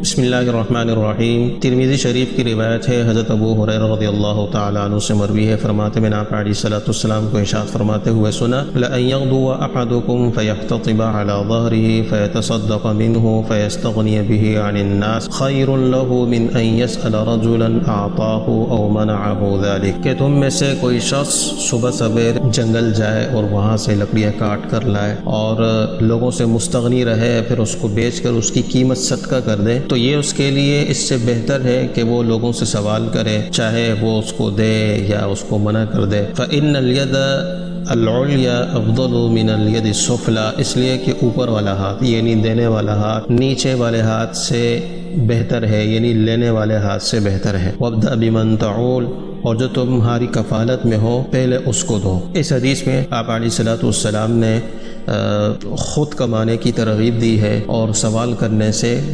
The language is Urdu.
بسم اللہ الرحمن الرحیم۔ ترمذی شریف کی روایت ہے، حضرت ابو ہریرہ رضی اللہ تعالیٰ عنہ سے مروی ہے، فرماتے میں نے آپ علیہ الصلوۃ والسلام کو ارشاد فرماتے ہوئے سنا، لَأَن يَغْدُوَ أَحَدُكُمْ فَيَحْتَطِبَ عَلَى ظَهْرِهِ فَيَتَصَدَّقَ مِنْهُ فَيَسْتَغْنِيَ بِهِ عَنِ النَّاسِ خَيْرٌ لَهُ مِنْ أَن يَسْأَلَ رَجُلًا أَعْطَاهُ أَوْ مَنَعَهُ ذَلِكَ، کہ تم میں سے کوئی شخص صبح سویر جنگل جائے اور وہاں سے لکڑیاں کاٹ کر لائے اور لوگوں سے مستغنی رہے، پھر اس کو بیچ کر اس کی قیمت صدقہ کر دے، تو یہ اس کے لیے اس سے بہتر ہے کہ وہ لوگوں سے سوال کرے، چاہے وہ اس کو دے یا اس کو منع کر دے۔ فَإِنَّ الْيَدَ الْعُلْيَا أَفْضَلُ مِنَ الْيَدِ السُّفْلَىٰ، اس لیے کہ اوپر والا ہاتھ یعنی دینے والا ہاتھ نیچے والے ہاتھ سے بہتر ہے، یعنی لینے والے ہاتھ سے بہتر ہے۔ وَابْدَأْ بِمَنْ تَعُولُ، اور جو تمہاری کفالت میں ہو پہلے اس کو دو۔ اس حدیث میں آپ علیہ الصلوۃ والسلام نے خود کمانے کی ترغیب دی ہے اور سوال کرنے سے